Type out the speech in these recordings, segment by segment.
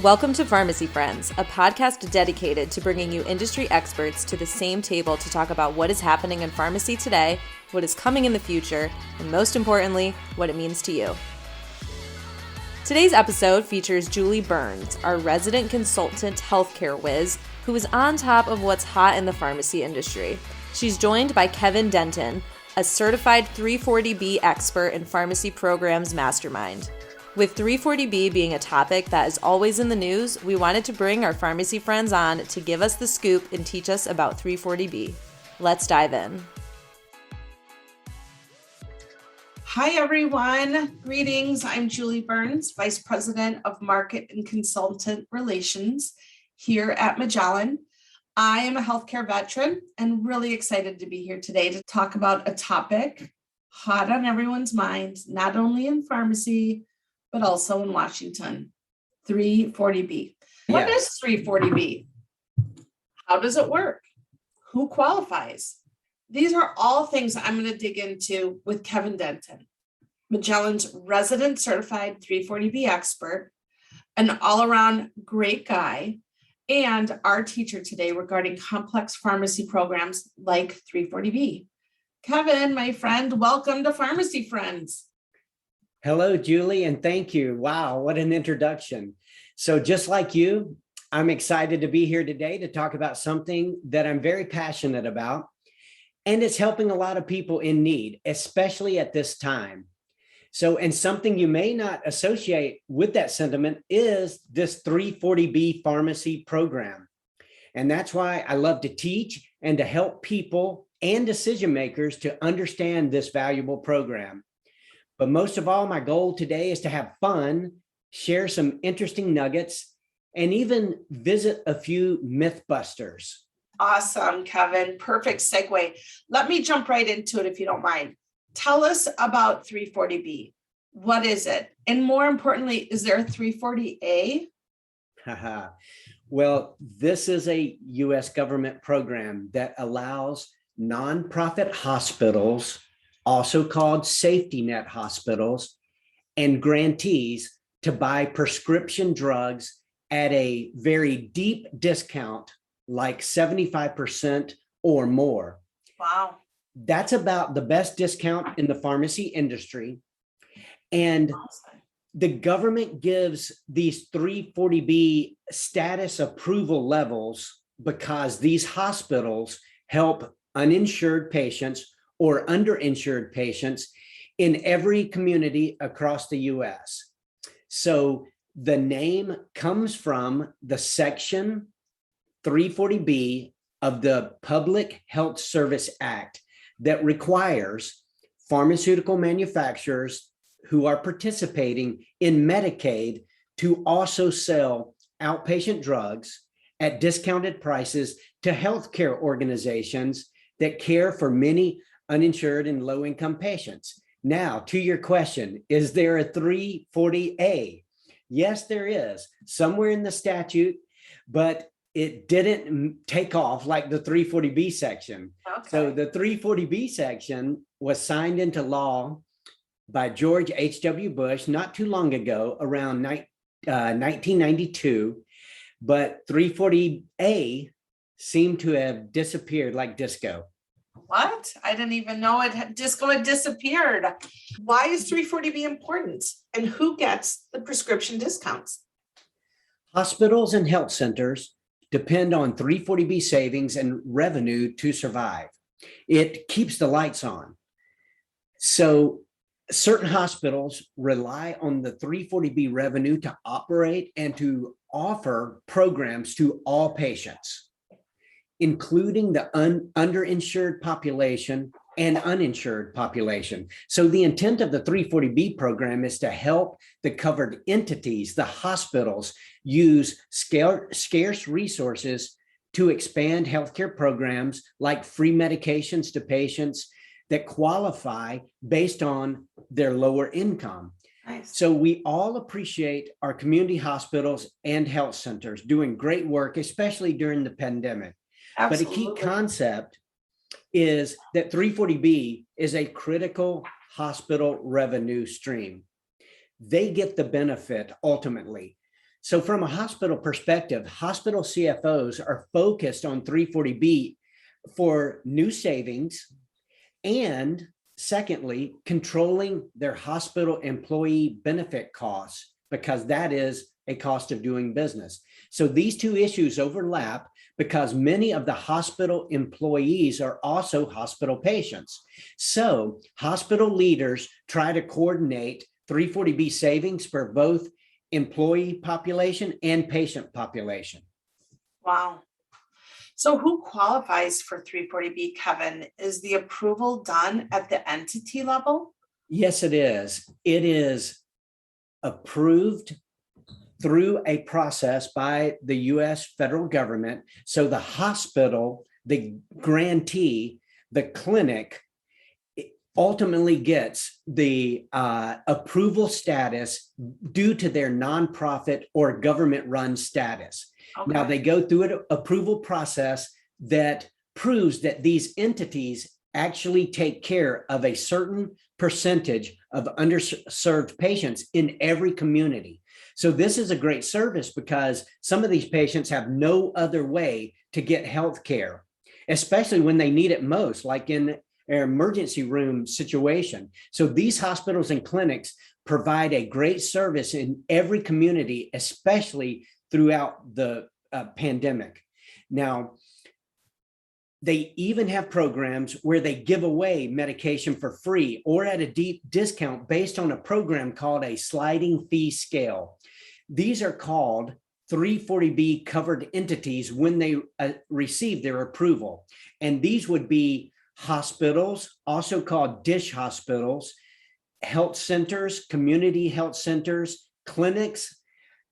Welcome to Pharmacy Friends, a podcast dedicated to bringing you industry experts to the same table to talk about what is happening in pharmacy today, what is coming in the future, and most importantly, what it means to you. Today's episode features Julie Burns, our resident consultant healthcare whiz, who is on top of what's hot in the pharmacy industry. She's joined by Kevin Denton, a certified 340B expert in pharmacy programs mastermind. With 340B being a topic that is always in the news, we wanted to bring our pharmacy friends on to give us the scoop and teach us about 340B. Let's dive in. Hi, everyone. Greetings. I'm Julie Burns, Vice President of Market and Consultant Relations here at Magellan. I am a healthcare veteran and really excited to be here today to talk about a topic hot on everyone's mind, not only in pharmacy, but also in Washington, 340B. What is 340B? How does it work? Who qualifies? These are all things I'm going to dig into with Kevin Denton, Magellan's resident certified 340B expert, an all-around great guy, and our teacher today regarding complex pharmacy programs like 340B. Kevin, my friend, welcome to Pharmacy Friends. Hello, Julie, and thank you. Wow, what an introduction. So just like you, I'm excited to be here today to talk about something that I'm very passionate about, and it's helping a lot of people in need, especially at this time. So, and something you may not associate with that sentiment is this 340B pharmacy program. And that's why I love to teach and to help people and decision makers to understand this valuable program. But most of all, my goal today is to have fun, share some interesting nuggets, and even visit a few mythbusters. Awesome, Kevin. Perfect segue. Let me jump right into it if you don't mind. Tell us about 340B. What is it? And more importantly, is there a 340A? Well, this is a U.S. government program that allows nonprofit hospitals, also called safety net hospitals, and grantees to buy prescription drugs at a very deep discount, like 75% or more. Wow. That's about the best discount in the pharmacy industry. And the government gives these 340B status approval levels because these hospitals help uninsured patients or underinsured patients in every community across the US. So the name comes from the section 340B of the Public Health Service Act that requires pharmaceutical manufacturers who are participating in Medicaid to also sell outpatient drugs at discounted prices to healthcare organizations that care for many uninsured and low-income patients. Now, to your question, is there a 340A? Yes, there is, somewhere in the statute, but it didn't take off like the 340B section. Okay. So the 340B section was signed into law by George H.W. Bush not too long ago, around 1992, but 340A seemed to have disappeared like disco. What? I didn't even know disco had disappeared. Why is 340B important? And who gets the prescription discounts? Hospitals and health centers depend on 340B savings and revenue to survive. It keeps the lights on. So certain hospitals rely on the 340B revenue to operate and to offer programs to all patients, including the underinsured population and uninsured population. So the intent of the 340B program is to help the covered entities, the hospitals, use scarce resources to expand healthcare programs like free medications to patients that qualify based on their lower income. Nice. So we all appreciate our community hospitals and health centers doing great work, especially during the pandemic. Absolutely. But a key concept is that 340B is a critical hospital revenue stream. They get the benefit ultimately. So from a hospital perspective, hospital CFOs are focused on 340B for new savings and secondly, controlling their hospital employee benefit costs, because that is a cost of doing business. So these two issues overlap because many of the hospital employees are also hospital patients. So hospital leaders try to coordinate 340B savings for both employee population and patient population. Wow. So who qualifies for 340B, Kevin? Is the approval done at the entity level? Yes, it is. It is approved through a process by the US federal government. So the hospital, the grantee, the clinic ultimately gets the approval status due to their nonprofit or government-run status. Okay. Now they go through an approval process that proves that these entities actually take care of a certain percentage of underserved patients in every community. So this is a great service because some of these patients have no other way to get health care, especially when they need it most, like in an emergency room situation. So these hospitals and clinics provide a great service in every community, especially throughout the pandemic. Now, they even have programs where they give away medication for free or at a deep discount based on a program called a sliding fee scale. These are called 340B covered entities when they receive their approval. And these would be hospitals, also called dish hospitals, health centers, community health centers, clinics,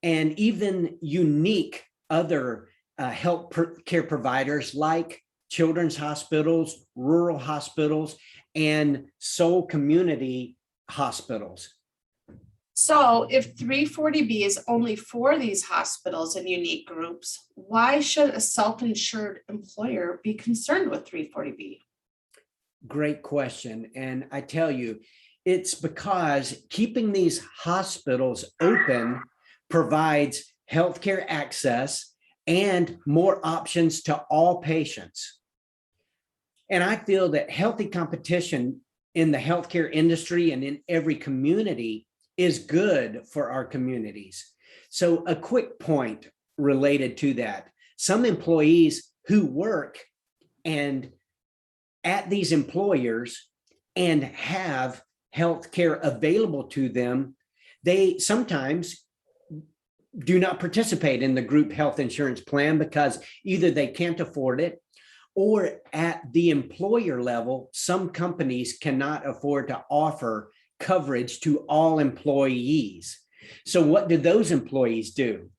and even unique other health care providers like children's hospitals, rural hospitals, and sole community hospitals. So if 340B is only for these hospitals and unique groups, why should a self-insured employer be concerned with 340B? Great question. And I tell you, it's because keeping these hospitals open provides healthcare access and more options to all patients. And I feel that healthy competition in the healthcare industry and in every community is good for our communities. So a quick point related to that. Some employees who work and at these employers and have healthcare available to them, they sometimes do not participate in the group health insurance plan because either they can't afford it, or at the employer level, some companies cannot afford to offer coverage to all employees. So what do those employees do?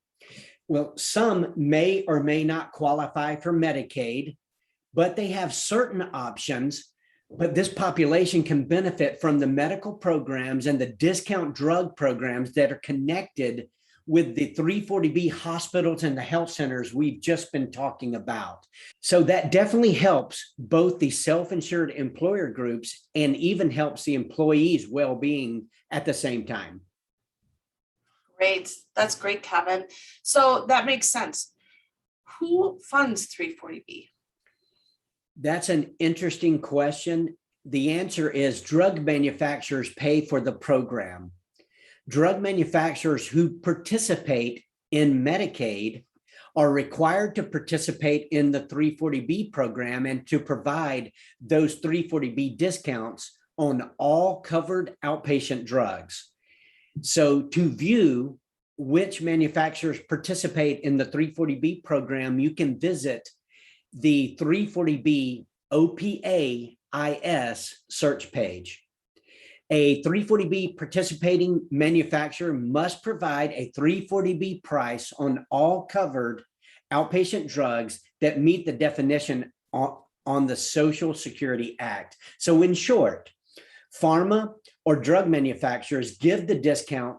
Well, some may or may not qualify for Medicaid, but they have certain options. But this population can benefit from the medical programs and the discount drug programs that are connected with the 340B hospitals and the health centers we've just been talking about. So that definitely helps both the self-insured employer groups and even helps the employees' well-being at the same time. Great. That's great, Kevin. So that makes sense. Who funds 340B? That's an interesting question. The answer is drug manufacturers pay for the program. Drug manufacturers who participate in Medicaid are required to participate in the 340B program and to provide those 340B discounts on all covered outpatient drugs. So to view which manufacturers participate in the 340B program, you can visit the 340B OPAIS search page. A 340B participating manufacturer must provide a 340B price on all covered outpatient drugs that meet the definition on the Social Security Act. So in short, pharma or drug manufacturers give the discount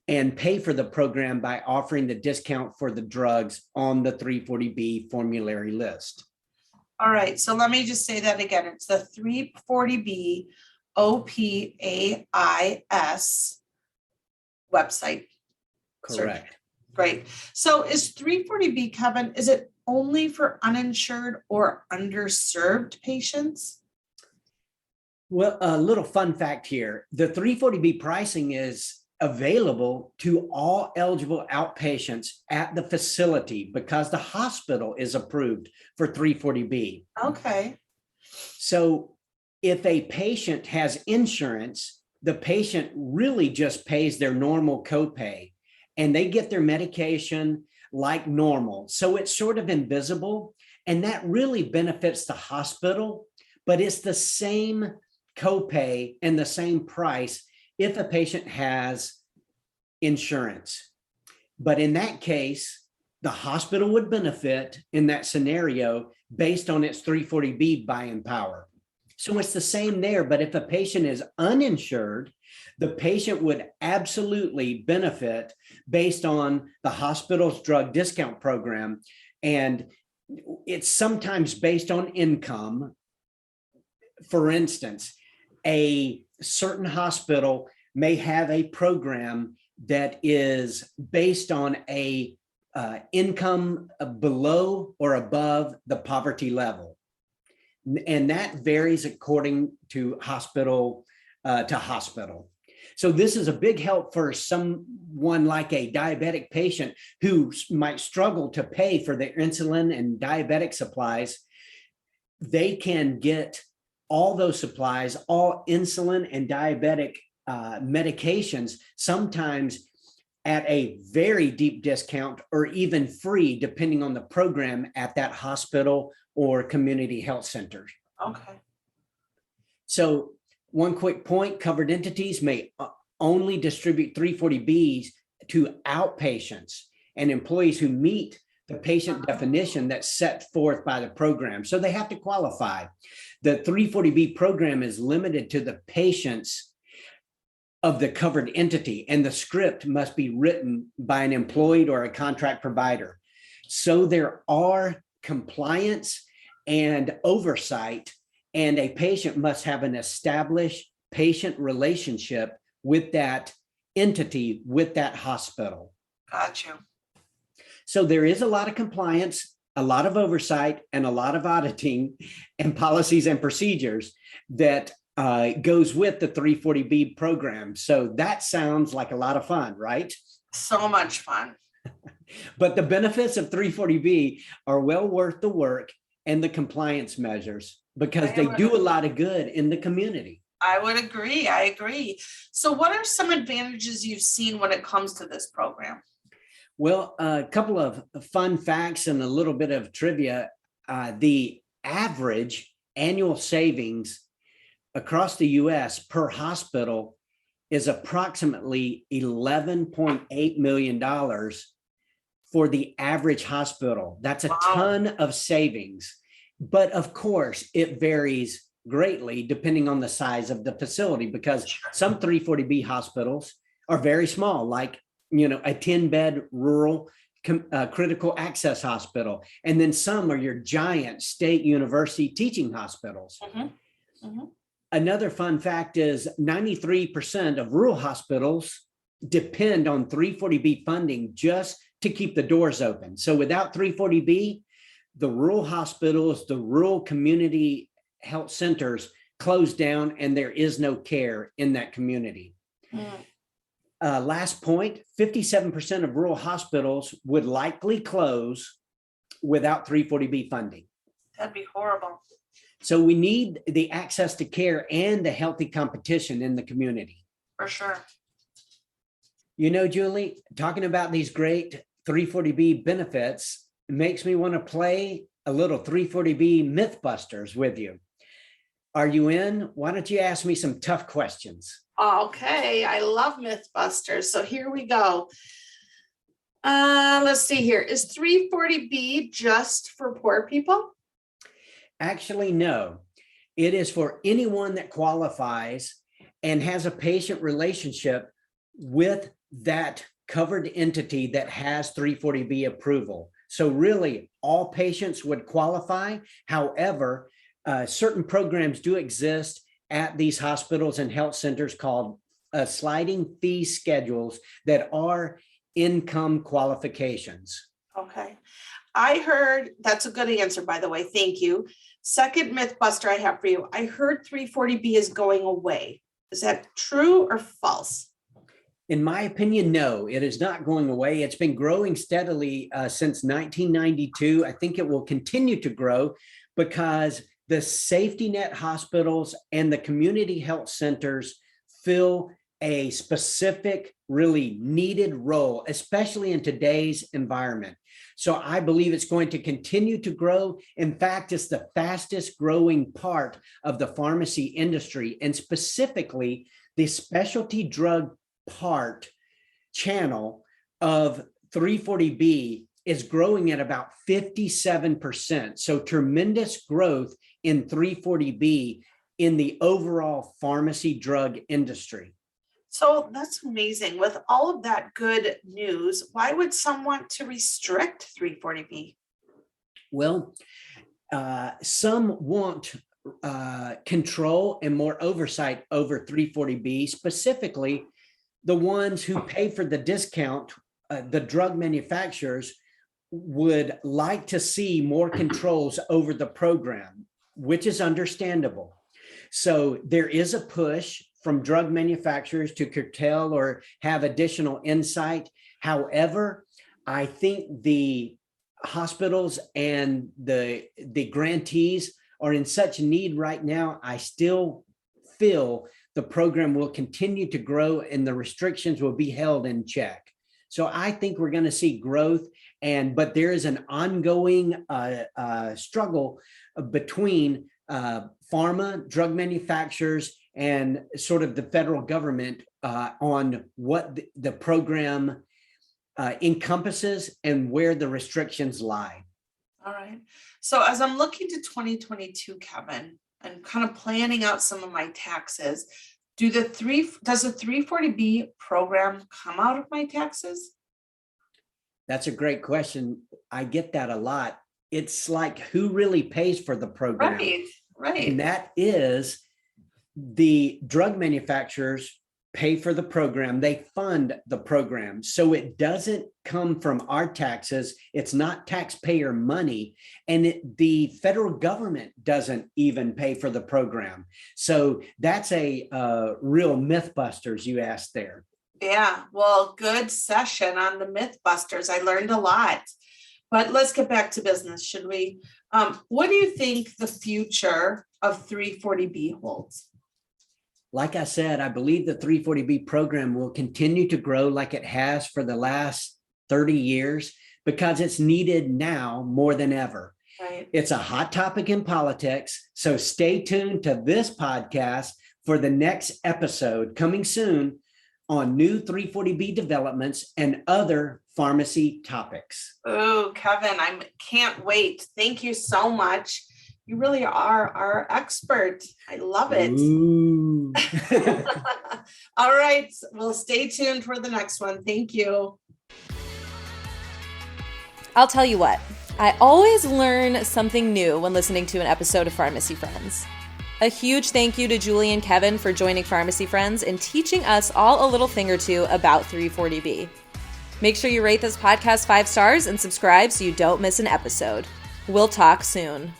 and pay for the program by offering the discount for the drugs on the 340B formulary list. All right, so let me just say that again. It's the 340B OPAIS website. Correct. Great. So is 340B, Kevin, is it only for uninsured or underserved patients? Well, a little fun fact here. The 340B pricing is available to all eligible outpatients at the facility because the hospital is approved for 340B. Okay. So if a patient has insurance, the patient really just pays their normal copay and they get their medication like normal. So it's sort of invisible, and that really benefits the hospital, but it's the same copay and the same price if a patient has insurance. But in that case, the hospital would benefit in that scenario based on its 340B buying power. So it's the same there, but if a patient is uninsured, the patient would absolutely benefit based on the hospital's drug discount program. And it's sometimes based on income. For instance, a certain hospital may have a program that is based on a income below or above the poverty level. And that varies according to hospital to hospital. So this is a big help for someone like a diabetic patient who might struggle to pay for their insulin and diabetic supplies. They can get all those supplies, all insulin and diabetic medications, sometimes at a very deep discount or even free, depending on the program at that hospital or community health center. Okay. So one quick point, covered entities may only distribute 340Bs to outpatients and employees who meet the patient definition that's set forth by the program. So they have to qualify. The 340B program is limited to the patients of the covered entity, and the script must be written by an employed or a contract provider. So there are compliance and oversight, and a patient must have an established patient relationship with that entity, with that hospital. Got you. So there is a lot of compliance, a lot of oversight, and a lot of auditing and policies and procedures that goes with the 340B program. So that sounds like a lot of fun, right? So much fun. But the benefits of 340B are well worth the work and the compliance measures because they do a lot of good in the community. I would agree. I agree. So what are some advantages you've seen when it comes to this program? Well, a couple of fun facts and a little bit of trivia. The average annual savings across the US per hospital is approximately $11.8 million for the average hospital. That's a ton of savings. But of course, it varies greatly depending on the size of the facility, because some 340B hospitals are very small, like a 10-bed rural critical access hospital. And then some are your giant state university teaching hospitals. Mm-hmm. Mm-hmm. Another fun fact is 93% of rural hospitals depend on 340B funding just to keep the doors open. So without 340B, the rural hospitals, the rural community health centers close down and there is no care in that community. Last point, 57% of rural hospitals would likely close without 340B funding. That'd be horrible. So we need the access to care and the healthy competition in the community. For sure. Julie, talking about these great 340B benefits makes me want to play a little 340B mythbusters with you. Are you in? Why don't you ask me some tough questions? Okay, I love mythbusters. So here we go. Let's see here. Is 340B just for poor people? Actually, no. It is for anyone that qualifies and has a patient relationship with that covered entity that has 340B approval. So really, all patients would qualify. However, certain programs do exist at these hospitals and health centers called sliding fee schedules that are income qualifications. Okay. I heard, that's a good answer, by the way. Thank you. Second myth buster I have for you. I heard 340B is going away. Is that true or false? In my opinion, no, it is not going away. It's been growing steadily since 1992. I think it will continue to grow because the safety net hospitals and the community health centers fill a specific, really needed role, especially in today's environment. So I believe it's going to continue to grow. In fact, it's the fastest growing part of the pharmacy industry, and specifically the specialty drug part channel of 340B is growing at about 57%. So tremendous growth in 340B in the overall pharmacy drug industry. So that's amazing. With all of that good news, why would some want to restrict 340B? Well, some want control and more oversight over 340B, specifically the ones who pay for the discount. The drug manufacturers would like to see more controls over the program, which is understandable. So there is a push from drug manufacturers to curtail or have additional insight. However, I think the hospitals and the grantees are in such need right now. I still feel the program will continue to grow and the restrictions will be held in check. So I think we're going to see growth, but there is an ongoing struggle between pharma, drug manufacturers, and sort of the federal government on what the program encompasses and where the restrictions lie. All right. So as I'm looking to 2022, Kevin, and kind of planning out some of my taxes, does the 340B program come out of my taxes? That's a great question. I get that a lot. It's like, who really pays for the program? Right. And that is the drug manufacturers pay for the program. They fund the program. So it doesn't come from our taxes. It's not taxpayer money. And the federal government doesn't even pay for the program. So that's a real mythbusters you asked there. Yeah, well, good session on the mythbusters. I learned a lot. But let's get back to business, should we? What do you think the future of 340B holds? Like I said, I believe the 340B program will continue to grow like it has for the last 30 years because it's needed now more than ever. Right. It's a hot topic in politics. So stay tuned to this podcast for the next episode coming soon on new 340B developments and other pharmacy topics. Oh, Kevin, I can't wait. Thank you so much. You really are our expert. I love it. All right. Well, stay tuned for the next one. Thank you. I'll tell you what, I always learn something new when listening to an episode of Pharmacy Friends. A huge thank you to Julie and Kevin for joining Pharmacy Friends and teaching us all a little thing or two about 340B. Make sure you rate this podcast 5 stars and subscribe so you don't miss an episode. We'll talk soon.